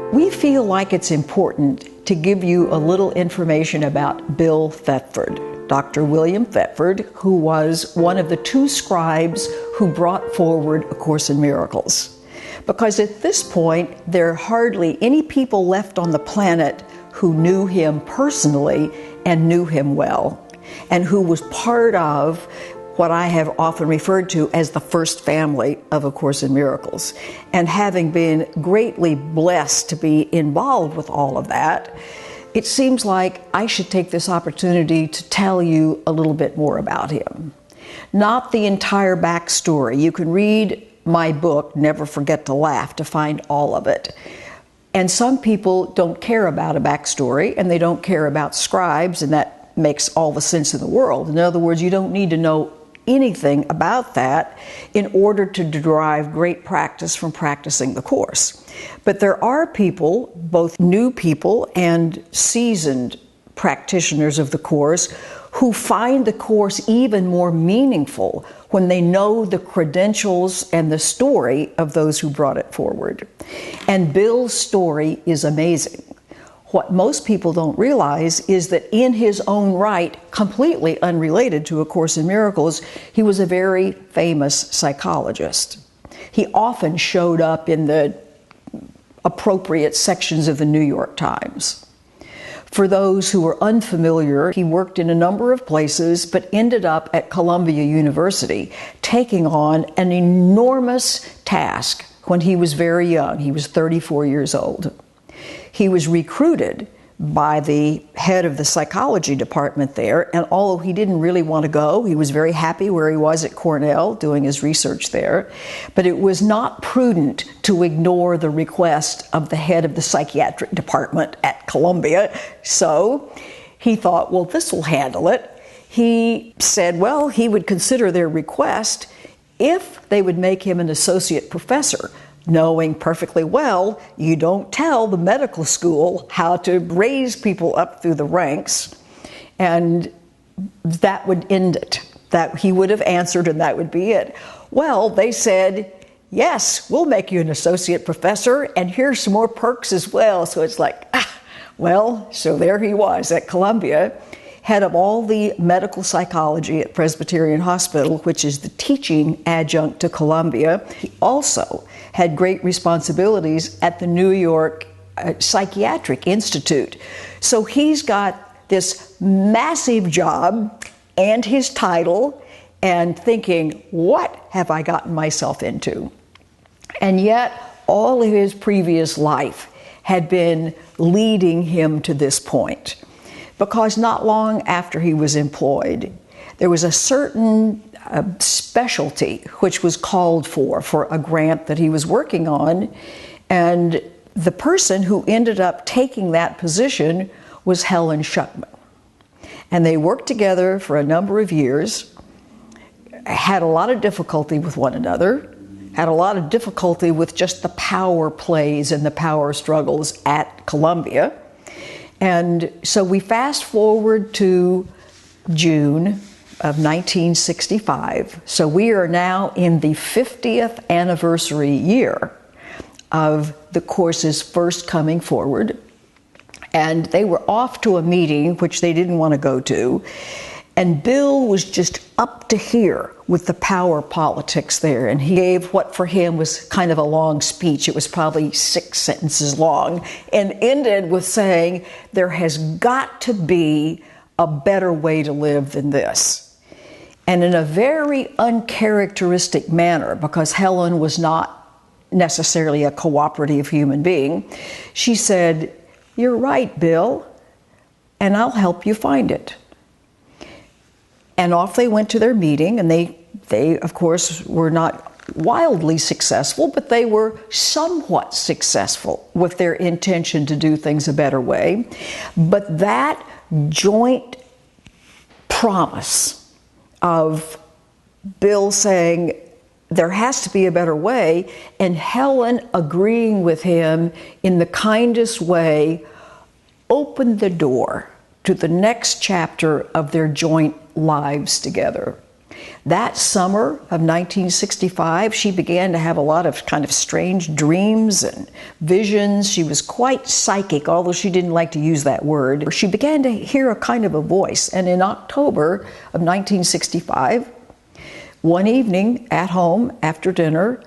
We feel like it's important to give you a little information about Bill Thetford, Dr. William Thetford, who was one of the two scribes who brought forward A Course in Miracles. Because at this point, there are hardly any people left on the planet who knew him personally and knew him well, and who was part of what I have often referred to as the first family of A Course in Miracles. And having been greatly blessed to be involved with all of that, it seems like I should take this opportunity to tell you a little bit more about him. Not the entire backstory. You can read my book, Never Forget to Laugh, to find all of it. And some people don't care about a backstory, and they don't care about scribes, and that makes all the sense in the world. In other words, you don't need to know anything about that in order to derive great practice from practicing the Course. But there are people, both new people and seasoned practitioners of the Course, who find the Course even more meaningful when they know the credentials and the story of those who brought it forward. And Bill's story is amazing. What most people don't realize is that in his own right, completely unrelated to A Course in Miracles, he was a very famous psychologist. He often showed up in the appropriate sections of the New York Times. For those who are unfamiliar, he worked in a number of places, but ended up at Columbia University, taking on an enormous task when he was very young. He was 34 years old. He was recruited by the head of the psychology department there, and although he didn't really want to go, he was very happy where he was at Cornell doing his research there. But it was not prudent to ignore the request of the head of the psychiatric department at Columbia, so he thought, well, this will handle it. He said, well, he would consider their request if they would make him an associate professor, knowing perfectly well you don't tell the medical school how to raise people up through the ranks, and that would end it. That he would have answered and that would be it. Well, they said, yes, we'll make you an associate professor, and here's some more perks as well. So it's like, well, so there he was at Columbia, head of all the medical psychology at Presbyterian Hospital, which is the teaching adjunct to Columbia. He also had great responsibilities at the New York Psychiatric Institute. So he's got this massive job and his title, and thinking, what have I gotten myself into? And yet, all of his previous life had been leading him to this point. Because not long after he was employed, there was a certain specialty which was called for a grant that he was working on, and the person who ended up taking that position was Helen. And they worked together for a number of years, had a lot of difficulty with one another, had a lot of difficulty with just the power plays and the power struggles at Columbia. And so we fast forward to June of 1965. So we are now in the 50th anniversary year of the Course's first coming forward. And they were off to a meeting which they didn't want to go to. And Bill was just up to here with the power politics there. And he gave what for him was kind of a long speech. It was probably 6 sentences long, and ended with saying, there has got to be a better way to live than this. And in a very uncharacteristic manner, because Helen was not necessarily a cooperative human being, she said, you're right, Bill, and I'll help you find it. And off they went to their meeting, and they of course were not wildly successful, but they were somewhat successful with their intention to do things a better way. But that joint promise of Bill saying there has to be a better way, and Helen agreeing with him in the kindest way, opened the door to the next chapter of their joint lives together. That summer of 1965, she began to have a lot of kind of strange dreams and visions. She was quite psychic, although she didn't like to use that word. She began to hear a kind of a voice, and in October of 1965, one evening at home after dinner,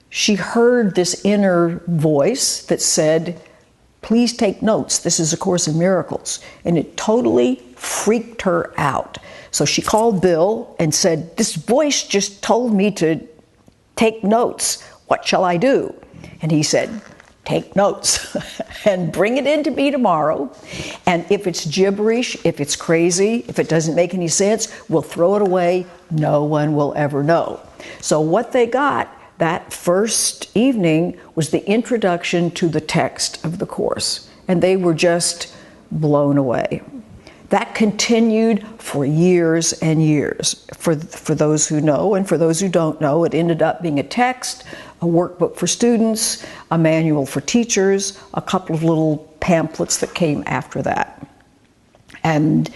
she heard this inner voice that said, "Please take notes. This is A Course in Miracles." And it totally freaked her out. So she called Bill and said, "This voice just told me to take notes. What shall I do?" And he said, "Take notes and bring it in to me tomorrow. And if it's gibberish, if it's crazy, if it doesn't make any sense, we'll throw it away. No one will ever know." So what they got that first evening was the introduction to the text of the Course, and they were just blown away. That continued for years and years. For those who know, and for those who don't know, it ended up being a text, a workbook for students, a manual for teachers, a couple of little pamphlets that came after that. And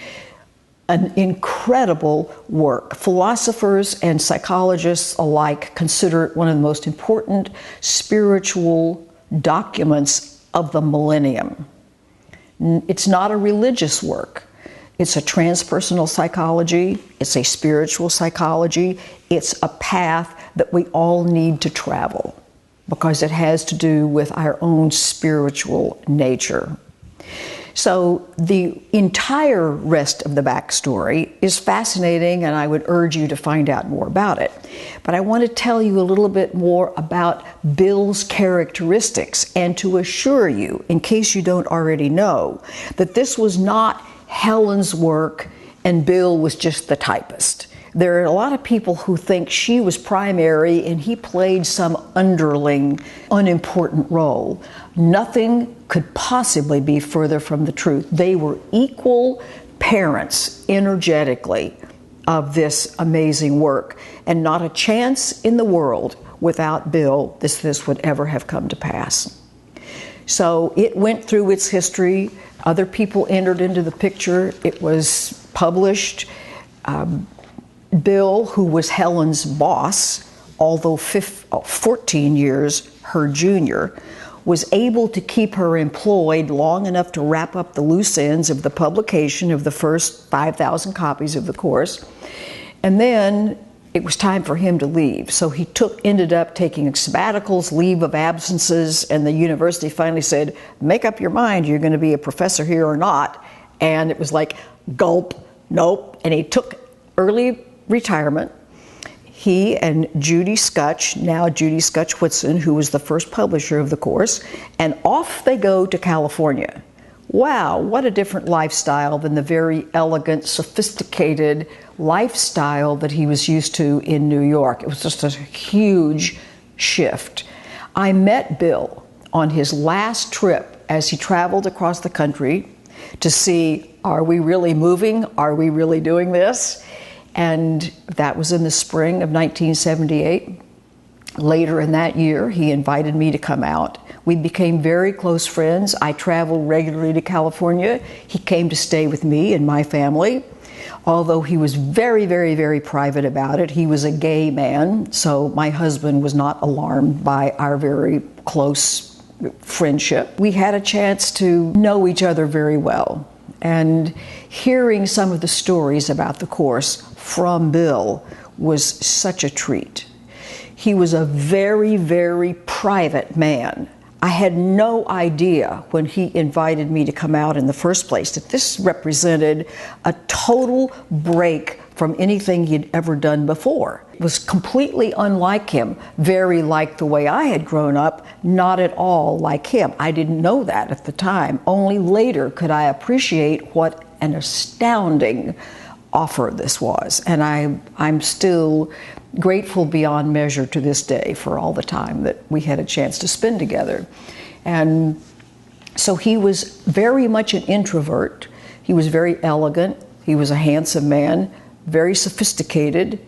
an incredible work. Philosophers and psychologists alike consider it one of the most important spiritual documents of the millennium. It's not a religious work. It's a transpersonal psychology. It's a spiritual psychology. It's a path that we all need to travel because it has to do with our own spiritual nature. So the entire rest of the backstory is fascinating, and I would urge you to find out more about it. But I want to tell you a little bit more about Bill's characteristics and to assure you, in case you don't already know, that this was not Helen's work and Bill was just the typist. There are a lot of people who think she was primary and he played some underling, unimportant role. Nothing could possibly be further from the truth. They were equal parents, energetically, of this amazing work, and not a chance in the world without Bill this would ever have come to pass. So it went through its history. Other people entered into the picture. It was published. Bill, who was Helen's boss, although 14 years her junior, was able to keep her employed long enough to wrap up the loose ends of the publication of the first 5,000 copies of the Course. And then it was time for him to leave. So he ended up taking sabbaticals, leave of absences, and the university finally said, "Make up your mind, you're going to be a professor here or not." And it was like, gulp, nope. And he took early retirement. He and Judy Scutch, now Judy Scutch Whitson, who was the first publisher of the Course, and off they go to California. Wow, what a different lifestyle than the very elegant, sophisticated lifestyle that he was used to in New York. It was just a huge shift. I met Bill on his last trip as he traveled across the country to see, are we really moving? Are we really doing this? And that was in the spring of 1978. Later in that year, he invited me to come out. We became very close friends. I traveled regularly to California. He came to stay with me and my family. Although he was very, very, very private about it. He was a gay man, so my husband was not alarmed by our very close friendship. We had a chance to know each other very well. And hearing some of the stories about the Course from Bill was such a treat. He was a very, very private man. I had no idea when he invited me to come out in the first place that this represented a total break from anything he'd ever done before. It was completely unlike him, very like the way I had grown up, not at all like him. I didn't know that at the time. Only later could I appreciate what an astounding offer this was. And I'm still grateful beyond measure to this day for all the time that we had a chance to spend together. And so he was very much an introvert. He was very elegant. He was a handsome man, very sophisticated,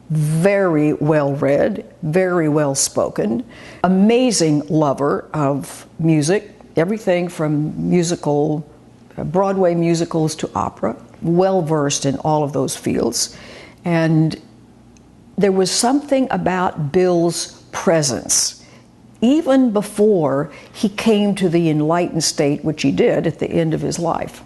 very well-read, very well-spoken, amazing lover of music, everything from Broadway musicals to opera, well-versed in all of those fields. And there was something about Bill's presence, even before he came to the enlightened state, which he did at the end of his life.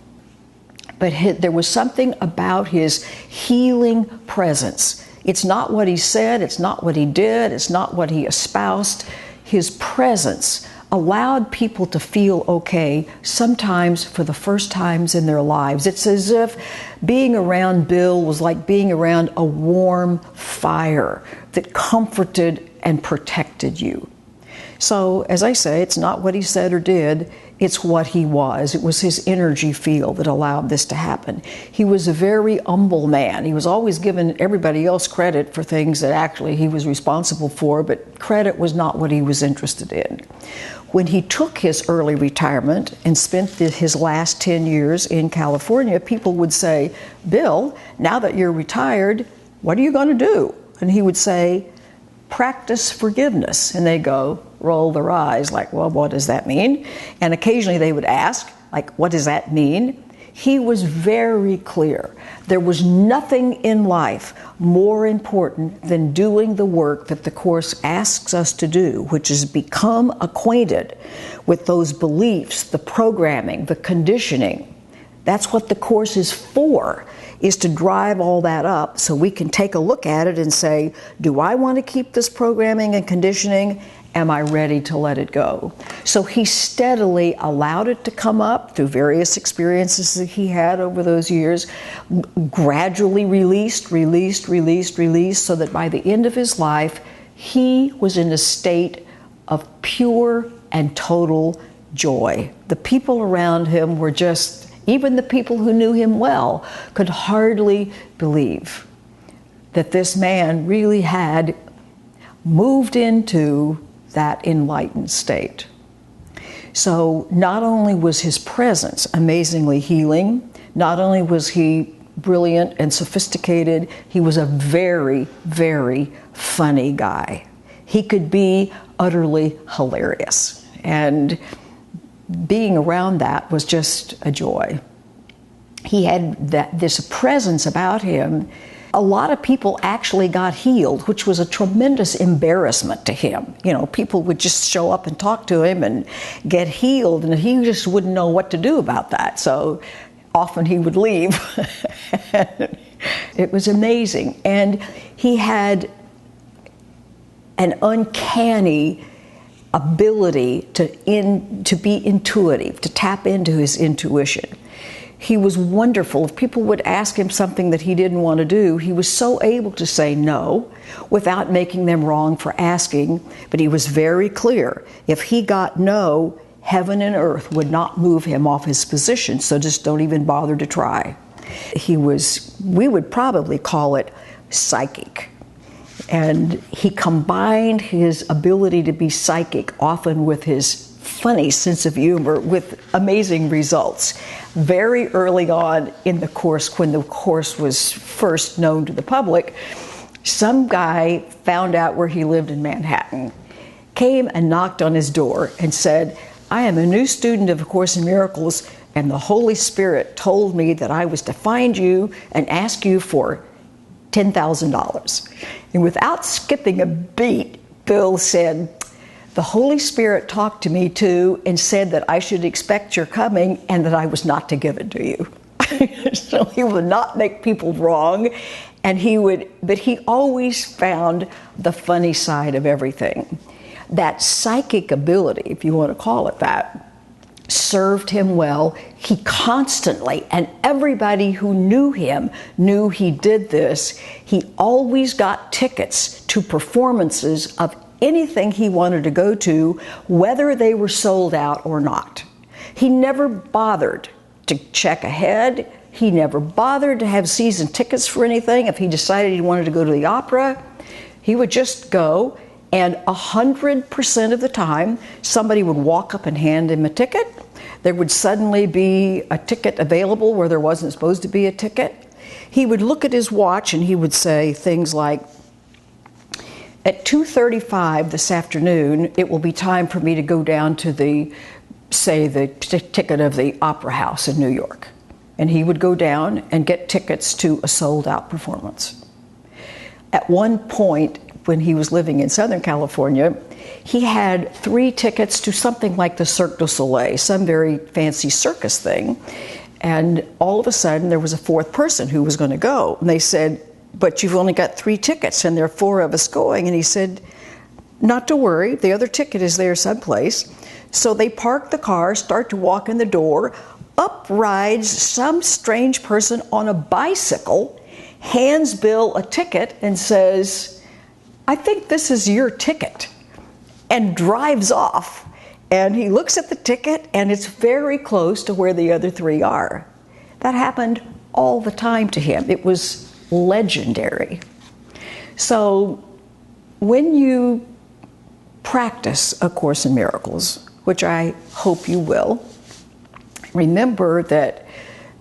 But there was something about his healing presence. It's not what he said, it's not what he did, it's not what he espoused. His presence allowed people to feel okay, sometimes for the first times in their lives. It's as if being around Bill was like being around a warm fire that comforted and protected you. So, as I say, it's not what he said or did, it's what he was. It was his energy field that allowed this to happen. He was a very humble man. He was always giving everybody else credit for things that actually he was responsible for, but credit was not what he was interested in. When he took his early retirement and spent his last 10 years in California, people would say, "Bill, now that you're retired, what are you going to do?" And he would say, "Practice forgiveness." And they go, roll their eyes like, well, what does that mean? And occasionally they would ask, like, what does that mean? He was very clear. There was nothing in life more important than doing the work that the Course asks us to do, which is become acquainted with those beliefs, the programming, the conditioning. That's what the Course is for, is to drive all that up so we can take a look at it and say, do I want to keep this programming and conditioning? Am I ready to let it go? So he steadily allowed it to come up through various experiences that he had over those years, gradually released, so that by the end of his life, he was in a state of pure and total joy. The people around him were just, even the people who knew him well, could hardly believe that this man really had moved into that enlightened state. So not only was his presence amazingly healing, not only was he brilliant and sophisticated, he was a very, very funny guy. He could be utterly hilarious. And being around that was just a joy. He had this presence about him. A lot of people actually got healed, which was a tremendous embarrassment to him. You know, people would just show up and talk to him and get healed, and he just wouldn't know what to do about that. So often he would leave. It was amazing. And he had an uncanny ability to be intuitive, to tap into his intuition. He was wonderful. If people would ask him something that he didn't want to do, he was so able to say no without making them wrong for asking. But he was very clear. If he got no, heaven and earth would not move him off his position, so just don't even bother to try. He was, we would probably call it psychic. And he combined his ability to be psychic often with his funny sense of humor with amazing results. Very early on in the Course, when the Course was first known to the public, some guy found out where he lived in Manhattan, came and knocked on his door and said, "I am a new student of A Course in Miracles, and the Holy Spirit told me that I was to find you and ask you for $10,000. And without skipping a beat, Bill said, "The Holy Spirit talked to me too and said that I should expect your coming and that I was not to give it to you." So he would not make people wrong, and but he always found the funny side of everything. That psychic ability, if you want to call it that, served him well. He constantly, and everybody who knew him knew he did this, he always got tickets to performances of anything he wanted to go to, whether they were sold out or not. He never bothered to check ahead. He never bothered to have season tickets for anything. If he decided he wanted to go to the opera, he would just go, and 100% of the time, somebody would walk up and hand him a ticket. There would suddenly be a ticket available where there wasn't supposed to be a ticket. He would look at his watch and he would say things like, "At 2:35 this afternoon, it will be time for me to go down to the ticket of the Opera House in New York." And he would go down and get tickets to a sold-out performance. at one point, when he was living in Southern California, he had 3 tickets to something like the Cirque du Soleil, some very fancy circus thing. And all of a sudden, there was a 4th person who was going to go. And they said, but you've only got 3 tickets, and there are 4 of us going. And he said, not to worry, the other ticket is there someplace. So they park the car, start to walk in the door. Up rides some strange person on a bicycle, hands Bill a ticket, and says, I think this is your ticket, and drives off. And he looks at the ticket, and it's very close to where the other 3 are. That happened all the time to him. It was legendary. So when you practice A Course in Miracles, which I hope you will, remember that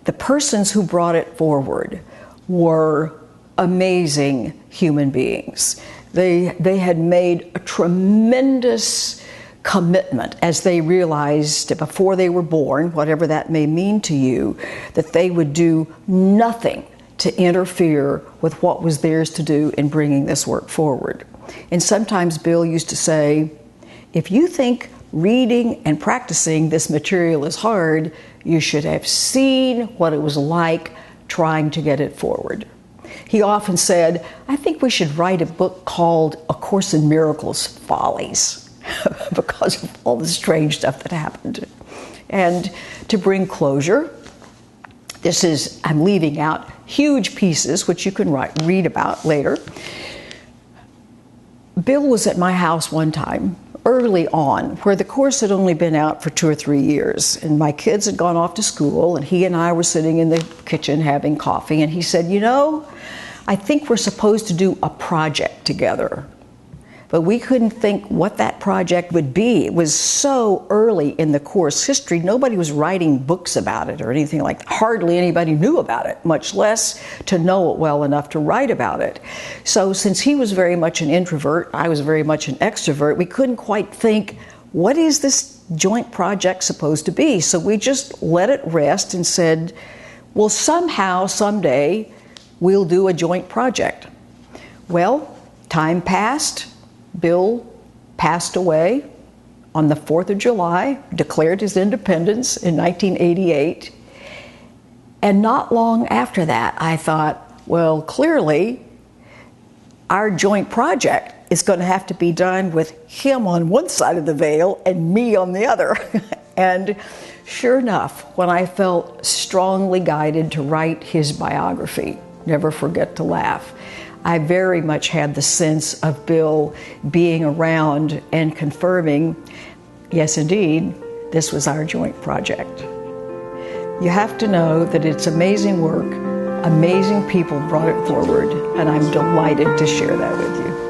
the persons who brought it forward were amazing human beings. They had made a tremendous commitment as they realized before they were born, whatever that may mean to you, that they would do nothing to interfere with what was theirs to do in bringing this work forward. And sometimes Bill used to say, if you think reading and practicing this material is hard, you should have seen what it was like trying to get it forward. He often said, I think we should write a book called A Course in Miracles Follies because of all the strange stuff that happened. And to bring closure, I'm leaving out huge pieces, which you can read about later. Bill was at my house one time, early on, where the Course had only been out for 2 or 3 years, and my kids had gone off to school, and he and I were sitting in the kitchen having coffee, and he said, you know, I think we're supposed to do a project together. But we couldn't think what that project would be. It was so early in the Course history, nobody was writing books about it or anything like that. Hardly anybody knew about it, much less to know it well enough to write about it. So since he was very much an introvert, I was very much an extrovert, we couldn't quite think, what is this joint project supposed to be? So we just let it rest and said, well, somehow, someday, we'll do a joint project. Well, time passed. Bill passed away on the 4th of July, declared his independence in 1988. And not long after that, I thought, well, clearly, our joint project is going to have to be done with him on one side of the veil and me on the other. And sure enough, when I felt strongly guided to write his biography, Never Forget to Laugh, I very much had the sense of Bill being around and confirming, yes, indeed, this was our joint project. You have to know that it's amazing work, amazing people brought it forward, and I'm delighted to share that with you.